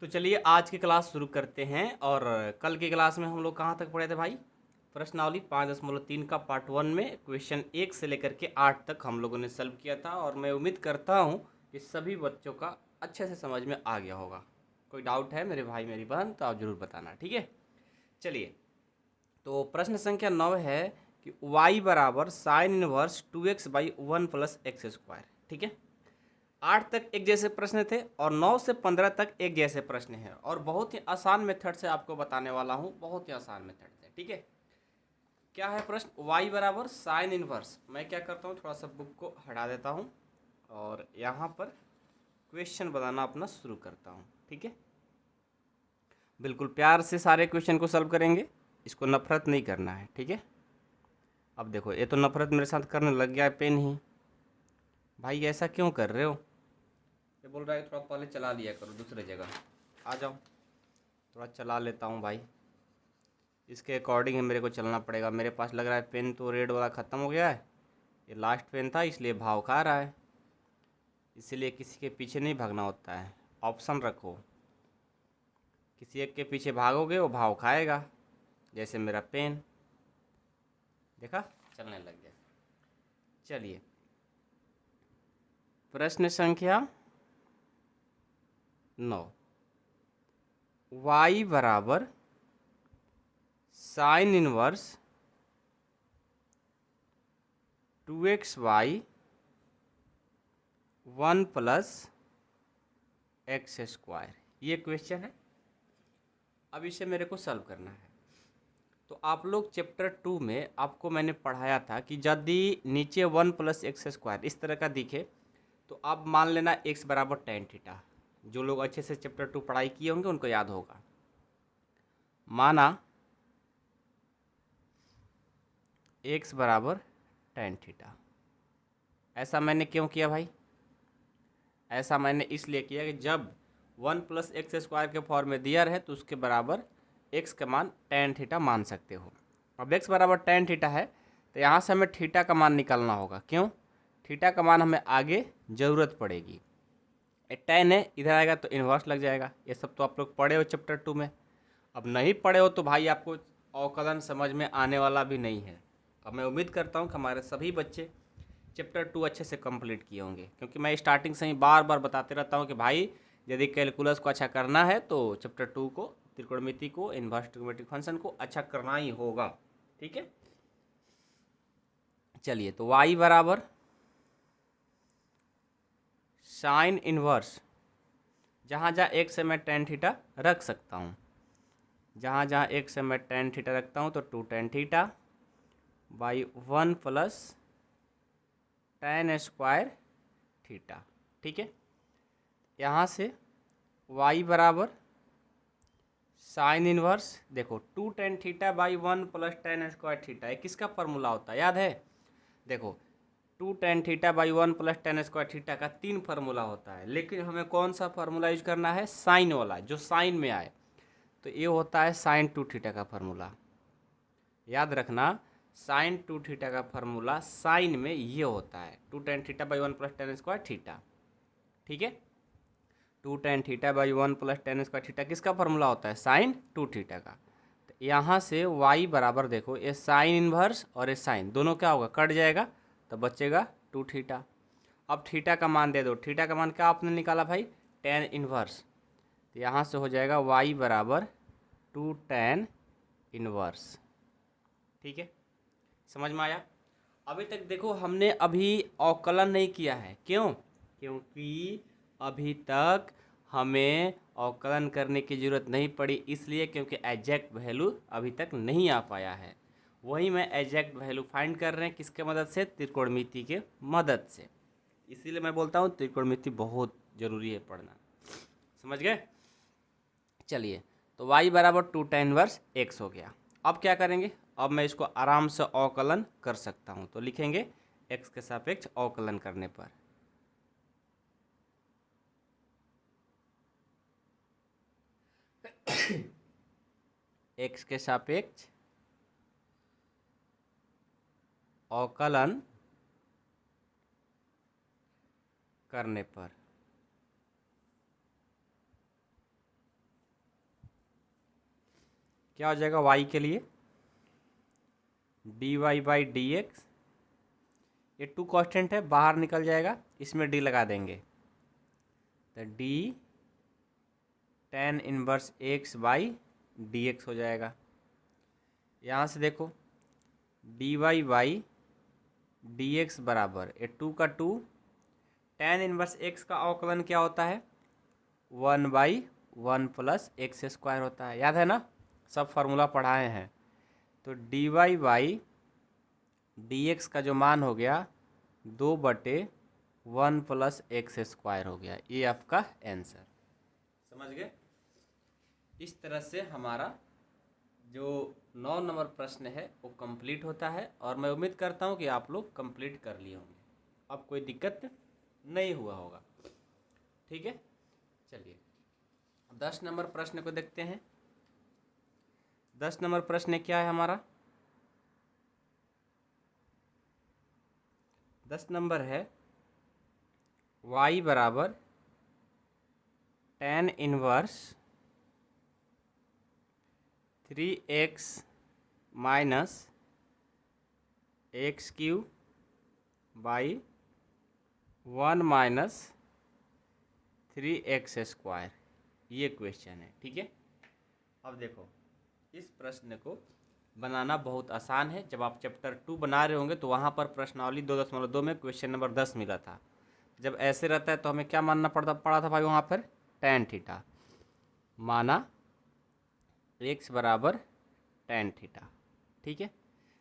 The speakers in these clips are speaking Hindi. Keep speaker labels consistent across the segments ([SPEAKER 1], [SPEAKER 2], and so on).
[SPEAKER 1] तो चलिए आज की क्लास शुरू करते हैं। और कल की क्लास में हम लोग कहाँ तक पढ़े थे भाई? प्रश्नावली 5.3 का पार्ट 1 में क्वेश्चन 1 से लेकर के 8 तक हम लोगों ने सॉल्व किया था। और मैं उम्मीद करता हूँ कि सभी बच्चों का अच्छे से समझ में आ गया होगा। कोई डाउट है मेरे भाई मेरी बहन तो आप ज़रूर बताना, ठीक है। चलिए, तो प्रश्न संख्या 9 है कि y बराबर साइन इनवर्स 2x/1 + x²। ठीक है, 8 तक एक जैसे प्रश्न थे और 9 से 15 तक एक जैसे प्रश्न हैं। और बहुत ही आसान मेथड से आपको बताने वाला हूँ, बहुत ही आसान मेथड से। ठीक है, क्या है प्रश्न? y बराबर साइन इनवर्स। मैं क्या करता हूँ, थोड़ा सा बुक को हटा देता हूँ और यहाँ पर क्वेश्चन बनाना अपना शुरू करता हूँ। ठीक है, बिल्कुल प्यार से सारे क्वेश्चन को सॉल्व करेंगे, इसको नफरत नहीं करना है। ठीक है, अब देखो ये तो नफरत मेरे साथ करने लग गया है पेन ही। भाई ऐसा क्यों कर रहे हो? ये बोल रहा है थोड़ा पहले चला लिया करो दूसरे जगह। आ जाओ, थोड़ा चला लेता हूँ भाई, इसके अकॉर्डिंग मेरे को चलना पड़ेगा। मेरे पास लग रहा है पेन तो रेड वाला ख़त्म हो गया है, ये लास्ट पेन था इसलिए भाव खा रहा है। इसीलिए किसी के पीछे नहीं भागना होता है, ऑप्शन रखो। किसी एक के पीछे भागोगे वो भाव खाएगा, जैसे मेरा पेन देखा चलने लग गया। चलिए, प्रश्न संख्या 9, y बराबर साइन इनवर्स 2xy 1 + x², ये क्वेश्चन है। अब इसे मेरे को सॉल्व करना है। तो आप लोग चैप्टर 2 में आपको मैंने पढ़ाया था कि यदि नीचे 1 + x² इस तरह का दिखे तो आप मान लेना x बराबर tan थीटा। जो लोग अच्छे से चैप्टर 2 पढ़ाई किए होंगे उनको याद होगा। माना x बराबर tan थीटा। ऐसा मैंने क्यों किया भाई? ऐसा मैंने इसलिए किया कि जब 1 + x² के फॉर्म में दिया रहे तो उसके बराबर x का मान tan थीटा मान सकते हो। अब x बराबर tan थीटा है तो यहाँ से हमें थीटा का मान निकालना होगा। क्यों? थीटा का मान हमें आगे ज़रूरत पड़ेगी। tan है इधर आएगा तो इन्वर्स लग जाएगा। ये सब तो आप लोग पढ़े हो चैप्टर 2 में। अब नहीं पढ़े हो तो भाई आपको अवकलन समझ में आने वाला भी नहीं है। अब मैं उम्मीद करता हूँ कि हमारे सभी बच्चे चैप्टर 2 अच्छे से कंप्लीट किए होंगे, क्योंकि मैं स्टार्टिंग से ही बार बार बताते रहता हूँ कि भाई यदि कैलकुलस को अच्छा करना है तो चैप्टर 2 को, त्रिकोणमिति को, इन्वर्स ट्रिग्नोमेट्रिक फंक्शन को अच्छा करना ही होगा। ठीक है, चलिए, तो y बराबर साइन इनवर्स, जहाँ जहाँ एक से मैं tan थीटा रख सकता हूँ, जहाँ जहाँ एक से मैं tan थीटा रखता हूँ तो 2 tan theta by 1 + tan² theta. ठीक है, यहाँ से y बराबर साइन इनवर्स, देखो 2 tan theta by 1 + tan² theta, ये किसका फार्मूला होता है याद है? देखो 2 tan theta by 1 + tan² theta का 3 फार्मूला होता है, लेकिन हमें कौन सा फार्मूला यूज करना है? साइन वाला, जो साइन में आए। तो ये होता है साइन 2 थीटा का फार्मूला। याद रखना, साइन 2 थीटा का फार्मूला साइन में ये होता है 2 tan theta by 1 + tan² theta. ठीक है, 2 tan theta by 1 + tan² theta किसका फार्मूला होता है? साइन 2 थीटा का। तो यहाँ से y बराबर, देखो ये साइन इनवर्स और ये साइन दोनों क्या होगा? कट जाएगा तो बचेगा 2 थीटा। अब थीटा का मान दे दो। थीटा का मान क्या आपने निकाला भाई? tan inverse. तो यहाँ से हो जाएगा y बराबर 2 tan इनवर्स। ठीक है, समझ में आया? अभी तक देखो हमने अभी अवकलन नहीं किया है। क्यों? क्योंकि अभी तक हमें अवकलन करने की ज़रूरत नहीं पड़ी, इसलिए क्योंकि एग्जैक्ट वैल्यू अभी तक नहीं आ पाया है। वही मैं एग्जैक्ट वैल्यू फाइंड कर रहे हैं किसके मदद से? त्रिकोणमिति के मदद से। इसीलिए मैं बोलता हूँ त्रिकोणमिति बहुत ज़रूरी है पढ़ना। समझ गए? चलिए, तो y बराबर 2 tan इनवर्स x हो गया। अब क्या करेंगे? अब मैं इसको आराम से अवकलन कर सकता हूँ, तो लिखेंगे x के सापेक्ष अवकलन करने पर x के सापेक्ष अवकलन करने पर क्या हो जाएगा y के लिए dy/dx, ये टू कांस्टेंट है, बाहर निकल जाएगा, इसमें d लगा देंगे तो d tan इनवर्स x/dx हो जाएगा। यहाँ से देखो dy/dx बराबर ये 2 का 2, tan इनवर्स x का अवकलन क्या होता है 1/1 प्लस एक्स स्क्वायर होता है, याद है ना, सब फार्मूला पढ़ाए हैं। तो dy/dx का जो मान हो गया 2/1 प्लस एक्स स्क्वायर हो गया, ये आपका आंसर। समझ गए? इस तरह से हमारा जो 9 नंबर प्रश्न है वो कंप्लीट होता है, और मैं उम्मीद करता हूँ कि आप लोग कंप्लीट कर लिए होंगे, अब कोई दिक्कत नहीं हुआ होगा। ठीक है, चलिए 10 नंबर प्रश्न को देखते हैं। 10 नंबर प्रश्न क्या है हमारा, 10 नंबर है y बराबर tan inverse 3x minus x Q by 1 minus 3x square, ये क्वेश्चन है। ठीक है, अब देखो इस प्रश्न को बनाना बहुत आसान है। जब आप चैप्टर 2 बना रहे होंगे तो वहाँ पर प्रश्नावली 2.2 में क्वेश्चन नंबर 10 मिला था। जब ऐसे रहता है तो हमें क्या मानना पड़ा था भाई, वहाँ पर tan थीटा माना x बराबर tan थीटा। ठीक है,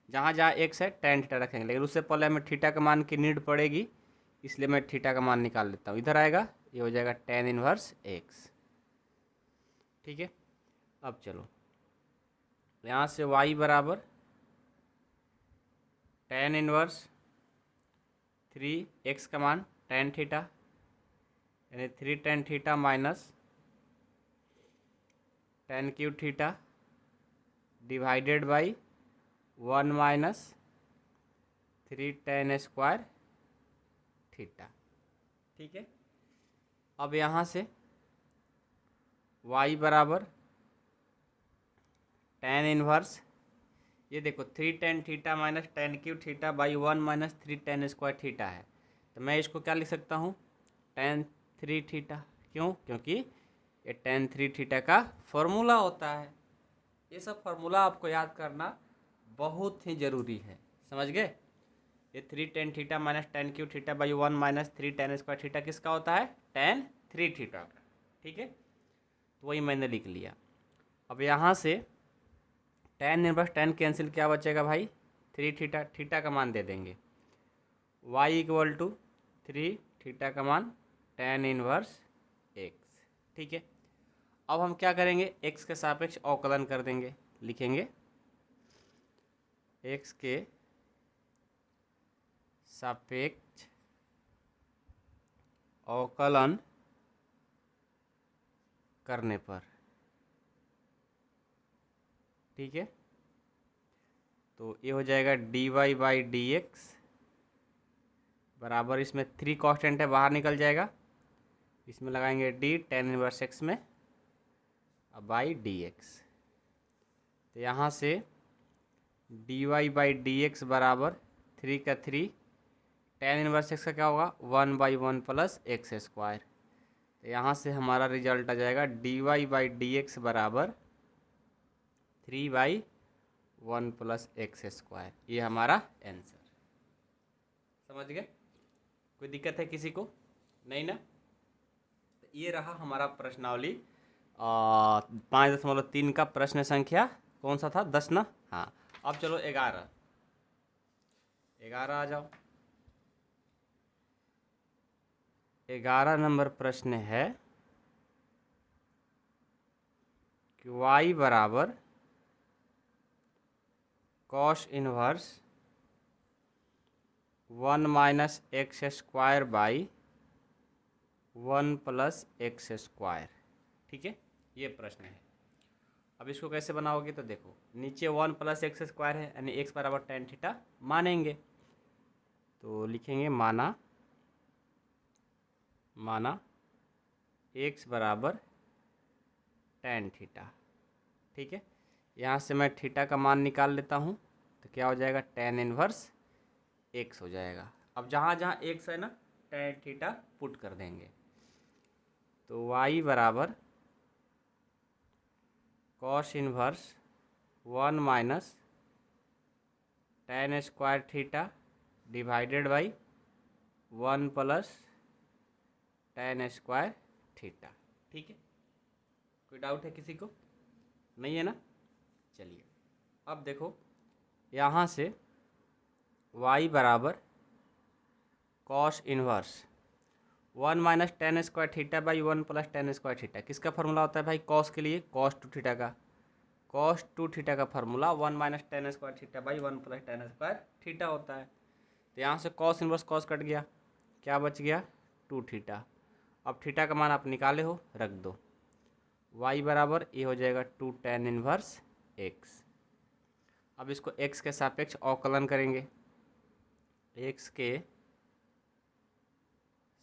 [SPEAKER 1] जहाँ जहाँ x है tan थीटा रखेंगे, लेकिन उससे पहले हमें थीटा का मान की नीड पड़ेगी, इसलिए मैं थीटा का मान निकाल लेता हूँ। इधर आएगा, ये हो जाएगा tan इनवर्स x। ठीक है, अब चलो यहाँ से y बराबर tan इनवर्स 3x का मान tan थीटा, यानी 3 tan theta minus tan cube theta divided by 1 minus 3 tan square theta. ठीक है, अब यहाँ से y बराबर tan इनवर्स, ये देखो 3 tan theta minus tan cube theta by 1 minus 3 tan square theta है, तो मैं इसको क्या लिख सकता हूँ tan 3 थीटा। क्यों? क्योंकि ये tan 3 थीटा का फॉर्मूला होता है। ये सब फार्मूला आपको याद करना बहुत ही ज़रूरी है, समझ गए? ये 3 tan theta minus tan cube theta by 1 minus 3 tan square theta किसका होता है tan 3 थीटा का। ठीक है, तो वही मैंने लिख लिया। अब यहाँ से tan इनवर्स tan कैंसिल, क्या बचेगा भाई 3 थीटा, थीटा का मान दे देंगे y इक्वल टू 3 थीटा का मान tan इनवर्स x। ठीक है, अब हम क्या करेंगे x के सापेक्ष अवकलन कर देंगे, लिखेंगे x के सापेक्ष अवकलन करने पर। ठीक है, तो ये हो जाएगा dy/dx बराबर, इसमें 3 कांस्टेंट है, बाहर निकल जाएगा, इसमें लगाएंगे d tan इनवर्स x में अब बाई dx। तो यहाँ से dy/dx बराबर 3 का 3, tan इनवर्स x का क्या होगा 1/1 प्लस एक्स स्क्वायर। तो यहाँ से हमारा रिजल्ट आ जाएगा dy/dx बराबर 3/1 प्लस एक्स स्क्वायर, ये हमारा आंसर। समझ गए? कोई दिक्कत है किसी को? नहीं ना? तो ये रहा हमारा प्रश्नावली 5.3 का प्रश्न संख्या कौन सा था 10 ना। हाँ, अब चलो 11 आ जाओ। 11 नंबर प्रश्न है कि y बराबर cos inverse 1 minus x square by 1 plus x square. ठीक है, ये प्रश्न है। अब इसको कैसे बनाओगे, तो देखो नीचे 1 प्लस एक्स स्क्वायर है, यानी x बराबर tan थीटा मानेंगे, तो लिखेंगे माना x बराबर tan थीटा। ठीक है, यहाँ से मैं थीटा का मान निकाल लेता हूँ, तो क्या हो जाएगा, tan इनवर्स x हो जाएगा। अब जहाँ जहाँ x है ना, tan थीटा पुट कर देंगे, तो y बराबर cos inverse 1 minus tan square theta divided by 1 plus tan square theta. ठीक है, कोई डाउट है किसी को? नहीं है ना? चलिए अब देखो, यहाँ से y बराबर cos inverse 1 minus tan square theta by 1 plus tan square theta. किसका फार्मूला होता है भाई कॉस के लिए? cos 2 थीटा का। cos 2 थीटा का formula 1 minus tan square theta by 1 plus tan square theta होता है। तो यहाँ से cos इनवर्स cos कट गया, क्या बच गया, 2 थीटा। अब थीटा का मान आप निकाले हो, रख दो। y बराबर ये हो जाएगा 2 tan इनवर्स x। अब इसको x के सापेक्ष अवकलन करेंगे, x के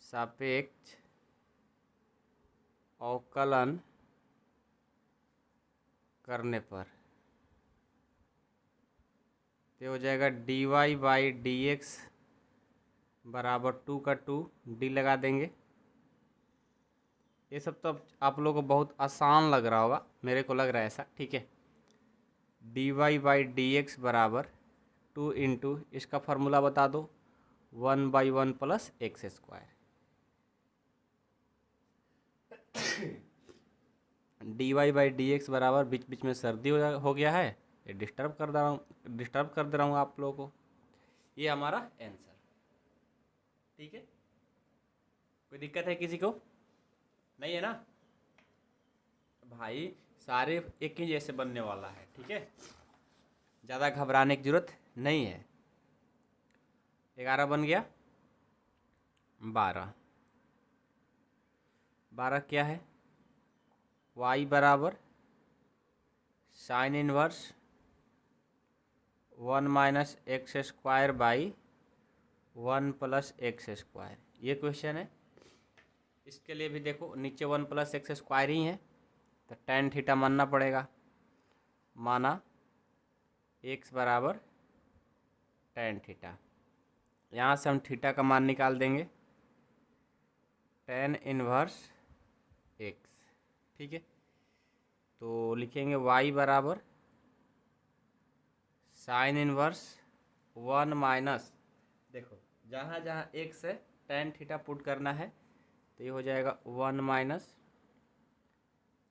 [SPEAKER 1] सापेक्ष अवकलन करने पर तो हो जाएगा dy बाई डी एक्स बराबर 2 का 2 डी लगा देंगे। ये सब तो आप लोगों को बहुत आसान लग रहा होगा, मेरे को लग रहा है ऐसा। ठीक है, dy बाई डी एक्स बराबर 2 इंटू इसका फार्मूला बता दो, 1 by 1 plus x square. dy by d x बराबर, बीच बीच में सर्दी हो गया है, ये डिस्टर्ब कर दे रहा हूँ आप लोगों को। ये हमारा आंसर। ठीक है, कोई दिक्कत है किसी को? नहीं है ना भाई, सारे एक ही जैसे बनने वाला है। ठीक है, ज़्यादा घबराने की जरूरत नहीं है। 11 बन गया, 12 क्या है, y बराबर sine inverse 1 minus x square by 1 plus x square. ये क्वेश्चन है। इसके लिए भी देखो, नीचे 1 प्लस एक्स स्क्वायर ही है, तो tan थीटा मानना पड़ेगा। माना x बराबर tan थीटा, यहाँ से हम थीटा का मान निकाल देंगे, tan इनवर्स x। ठीक है, तो लिखेंगे y बराबर साइन इनवर्स 1 माइनस, देखो जहाँ जहाँ x है tan थीटा पुट करना है, तो ये हो जाएगा 1 माइनस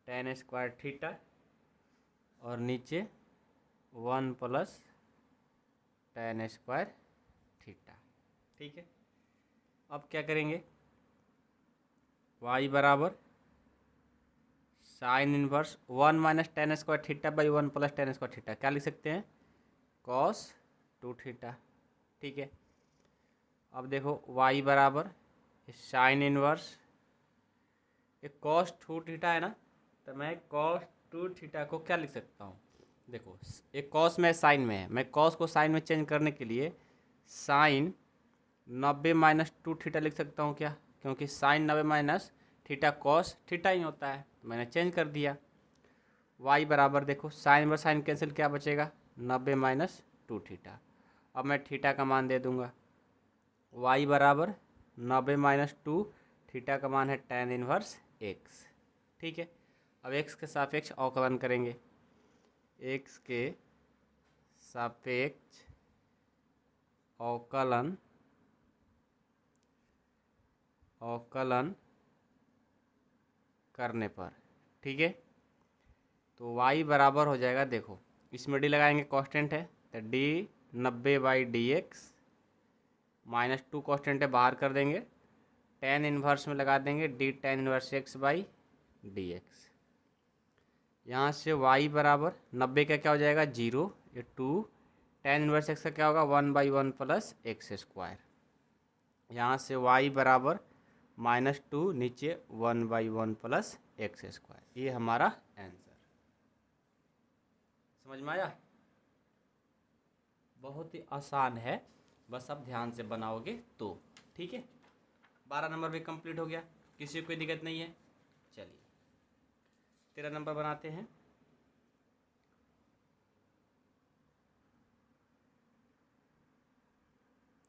[SPEAKER 1] tan स्क्वायर थीटा और नीचे 1 प्लस tan स्क्वायर थीटा। ठीक है, अब क्या करेंगे, y बराबर sine inverse 1 minus tan square theta by 1 plus tan square theta, क्या लिख सकते हैं, cos 2 थीटा। ठीक है, अब देखो y बराबर साइन इनवर्स, ये cos 2 थीटा है ना, तो मैं cos 2 थीटा को क्या लिख सकता हूँ, देखो एक cos में साइन में है, मैं cos को साइन में चेंज करने के लिए साइन 90 माइनस 2 थीटा लिख सकता हूँ क्या, क्योंकि sine 90 minus theta cos theta ही होता है, तो मैंने चेंज कर दिया। y बराबर देखो साइन इनवर्स साइन कैंसिल, क्या बचेगा, 90 माइनस 2 थीटा। अब मैं थीटा का मान दे दूंगा, y बराबर 90 माइनस 2 थीटा का मान है tan इनवर्स x। ठीक है, अब x के सापेक्ष अवकलन करेंगे, x के सापेक्ष अवकलन करने पर, ठीक है, तो y बराबर हो जाएगा, देखो इसमें d लगाएंगे, कांस्टेंट है, तो d 90 by d x minus 2 constant है, बाहर कर देंगे, tan इनवर्स में लगा देंगे d tan inverse x by d x. यहाँ से y बराबर 90 का क्या हो जाएगा, 0, ये 2, tan इनवर्स x का क्या होगा, 1 बाई 1 प्लस एक्स स्क्वायर। यहाँ से y बराबर -2, नीचे 1 बाई 1 प्लस एक्स स्क्वायर। ये हमारा आंसर। समझ में आया? बहुत ही आसान है, बस आप ध्यान से बनाओगे तो। ठीक है, 12 नंबर भी कंप्लीट हो गया, किसी को कोई दिक्कत नहीं है। चलिए 13 नंबर बनाते हैं।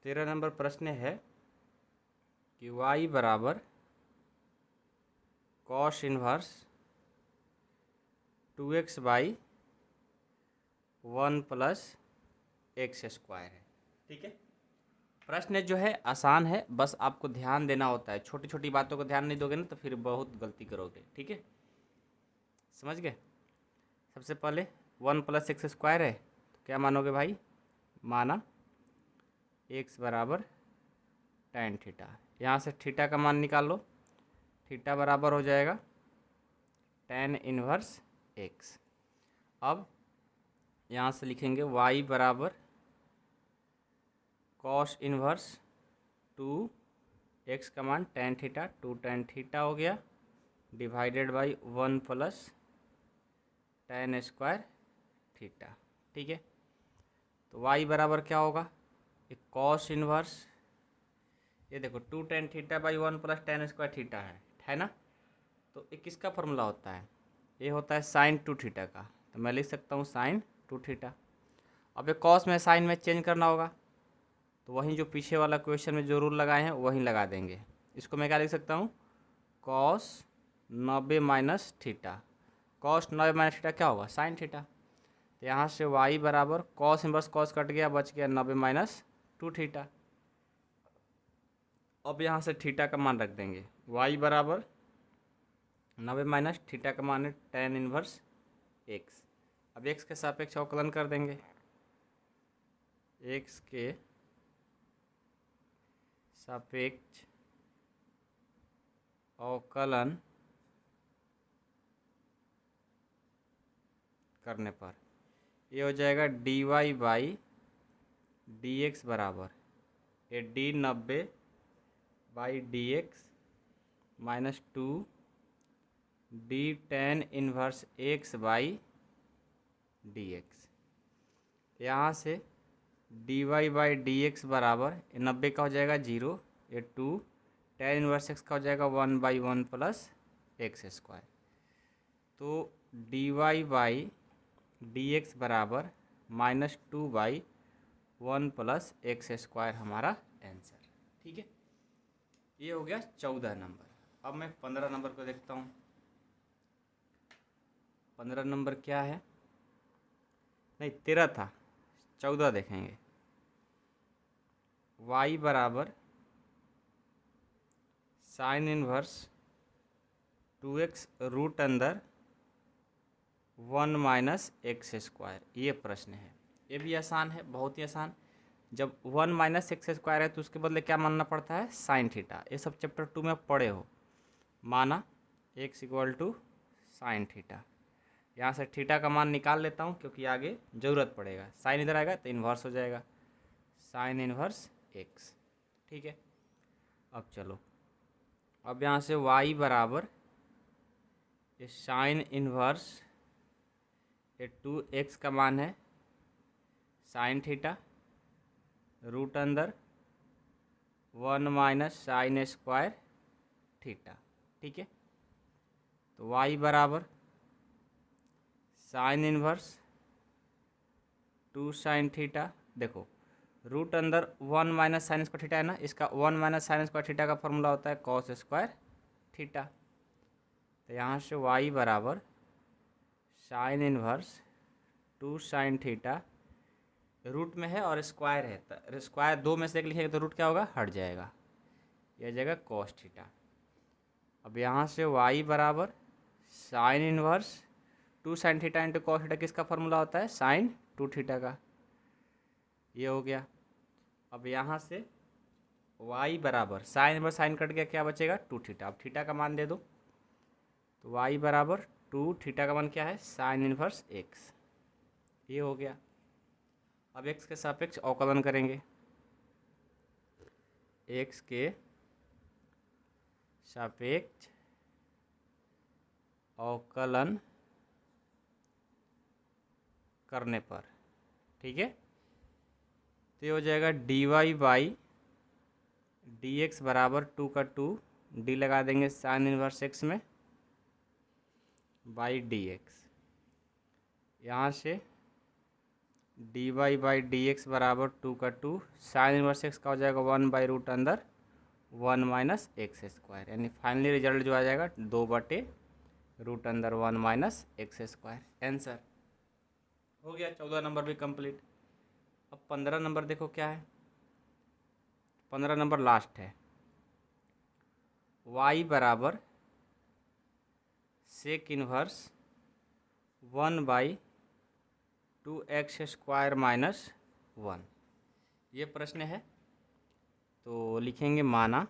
[SPEAKER 1] 13 नंबर प्रश्न है कि y बराबर cos inverse 2x by 1 plus x square है। ठीक है, प्रश्न जो है आसान है, बस आपको ध्यान देना होता है। छोटी छोटी बातों को ध्यान नहीं दोगे ना तो फिर बहुत गलती करोगे। ठीक है, समझ गए। सबसे पहले 1 प्लस एक्स स्क्वायर है तो क्या मानोगे भाई, माना x बराबर tan थीटा। यहाँ से थीटा का मान निकाल लो, थीटा बराबर हो जाएगा tan इनवर्स x। अब यहाँ से लिखेंगे y बराबर कॉस इनवर्स 2x का मान tan थीटा, 2 tan थीटा हो गया, divided by 1 plus tan square theta. ठीक है, तो y बराबर क्या होगा, एक कॉस इनवर्स, ये देखो 2 tan theta by 1 plus tan square theta है ना। तो एक किसका फॉर्मूला होता है, ये होता है साइन 2 थीटा का, तो मैं लिख सकता हूँ साइन 2 थीटा। अब ये कॉस में साइन में चेंज करना होगा, तो वहीं जो पीछे वाला क्वेश्चन में जो रूल लगाए हैं वहीं लगा देंगे। इसको मैं क्या लिख सकता हूँ, cos 90 minus theta, cos 90 minus theta क्या होगा, साइन थीटा। तो यहाँ से y बराबर कॉस इनवर्स कॉस कट गया, बच गया 90 माइनस 2 थीटा। अब यहाँ से थीटा का मान रख देंगे, y बराबर 90 माइनस थीटा का मान है tan इनवर्स x। अब x के सापेक्ष अवकलन कर देंगे, x के सापेक्ष अवकलन करने पर ये हो जाएगा dy बाई dx बराबर ये d90 by dx minus 2 d tan inverse x by dx। यहाँ से dy बाई dx बराबर 90 का हो जाएगा 0, ये 2 tan इनवर्स x का हो जाएगा 1 बाई 1 प्लस एक्स स्क्वायर। तो dy बाई dx बराबर minus 2 by 1 plus x square हमारा आंसर। ठीक है, ये हो गया 14 नंबर। अब मैं 15 नंबर को देखता हूँ। 15 नंबर क्या है, नहीं 13 था, 14 देखेंगे। y बराबर साइन इनवर्स 2x रूट अंदर 1 माइनस एक्स स्क्वायर, ये प्रश्न है। ये भी आसान है, बहुत ही आसान। जब 1 माइनस एक्स स्क्वायर है तो उसके बदले क्या मानना पड़ता है, साइन थीटा। ये सब चैप्टर 2 में पढ़े हो। माना x equal to sine theta, यहाँ से थीटा का मान निकाल लेता हूँ क्योंकि आगे ज़रूरत पड़ेगा। साइन इधर आएगा तो इन्वर्स हो जाएगा, साइन इन्वर्स x। ठीक है, अब चलो, अब यहाँ से y बराबर ये साइन इन्वर्स ये 2x का मान है साइन थीटा रूट अंदर 1 माइनस साइन स्क्वायर थीटा। ठीक है, तो y बराबर साइन इन्वर्स 2 साइन थीटा, देखो रूट अंदर 1 माइनस साइन स्क्वायर थीटा है ना, इसका 1 माइनस साइन स्क्वायर थीटा का फॉर्मूला होता है कॉस स्क्वायर थीटा। तो यहाँ से y बराबर sine inverse 2 sine theta, root में है और स्क्वायर है तो स्क्वायर दो में से एक लिखेंगे तो रूट क्या होगा, हट जाएगा, यह जगह कॉस थीटा। अब यहाँ से y बराबर sine inverse 2 sine theta into cos theta, किसका फॉर्मूला होता है, साइन 2 थीटा का, ये हो गया। अब यहाँ से y बराबर साइन इन्वर्स साइन कट गया, क्या बचेगा 2 थीटा। अब थीटा का मान दे दो, तो y बराबर 2 थीटा का मान क्या है, साइन इन्वर्स x, ये हो गया। अब x के सापेक्ष अवकलन करेंगे, x के सापेक्ष अवकलन करने पर, ठीक है, तो ये हो जाएगा dy बाई dx बराबर 2 का 2 d लगा देंगे साइन इन्वर्स x में बाई dx। यहाँ से d y by d x बराबर 2 का 2, साइन इनवर्स एक्स का हो जाएगा 1/√1 माइनस एक्स स्क्वायर, यानी फाइनली रिजल्ट जो आ जाएगा 2/√1 माइनस एक्स स्क्वायर। आंसर हो गया। 14 नंबर भी कंप्लीट। अब 15 नंबर देखो क्या है। 15 नंबर लास्ट है। y बराबर सेक इनवर्स 1/2x² माइनस 1, ये प्रश्न है। तो लिखेंगे माना,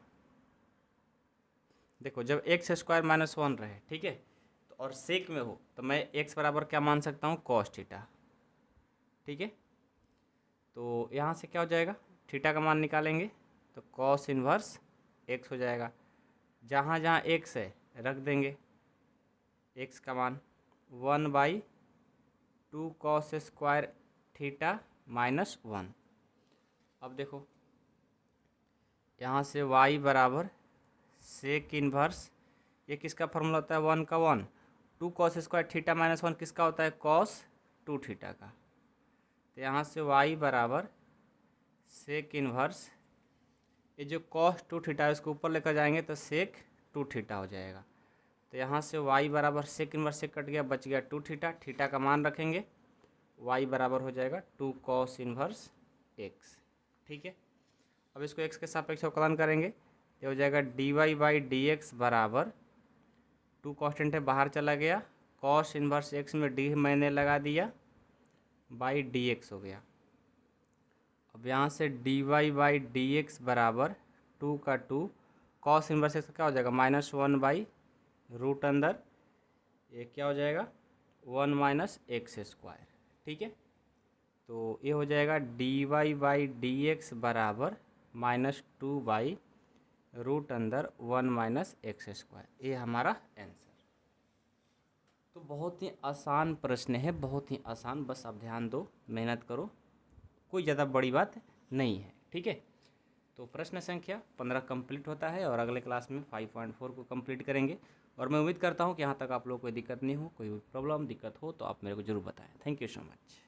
[SPEAKER 1] देखो जब x² माइनस 1 रहे, ठीक है, तो और सेक में हो तो मैं x बराबर क्या मान सकता हूँ, cos थीटा, ठीक है। तो यहाँ से क्या हो जाएगा, थीटा का मान निकालेंगे तो cos इनवर्स x हो जाएगा। जहाँ जहाँ x है रख देंगे x का मान 1/2 cos स्क्वायर थीटा माइनस 1। अब देखो यहाँ से y बराबर सेक इनवर्स, ये किसका फॉर्मूला होता है, 1 का 1, 2 cos स्क्वायर थीटा माइनस 1 किसका होता है, cos 2 थीटा का। तो यहाँ से y बराबर सेक इनवर्स, ये जो cos 2 थीटा है उसको ऊपर लेकर जाएंगे तो सेक 2 थीटा हो जाएगा। तो यहाँ से y बराबर सेक इनवर्स से कट गया, बच गया 2 थीटा, थीटा का मान रखेंगे, y बराबर हो जाएगा 2 cos इनवर्स x, ठीक है। अब इसको x के सापेक्ष अवकलन करेंगे, ये हो जाएगा dy बाई डी एक्स बराबर 2 कांस्टेंट है बाहर चला गया, cos इनवर्स x में d मैंने लगा दिया, बाई डी एक्स हो गया। अब यहाँ से dy बाई डी एक्स बराबर 2 का 2, cos इनवर्स x क्या हो जाएगा, -1/√, ये क्या हो जाएगा 1 माइनस एक्स स्क्वायर, ठीक है। तो ये हो जाएगा dy बाई डी एक्स बराबर -2/√1 माइनस एक्स स्क्वायर, ये हमारा आंसर। तो बहुत ही आसान प्रश्न है, बहुत ही आसान, बस आप ध्यान दो, मेहनत करो, कोई ज़्यादा बड़ी बात नहीं है, ठीक है। तो प्रश्न संख्या 15 कंप्लीट होता है और अगले क्लास में 5.4 को कंप्लीट करेंगे। और मैं उम्मीद करता हूँ कि यहाँ तक आप लोग को कोई दिक्कत नहीं हो, कोई प्रॉब्लम दिक्कत हो तो आप मेरे को ज़रूर बताएं। Thank you so much.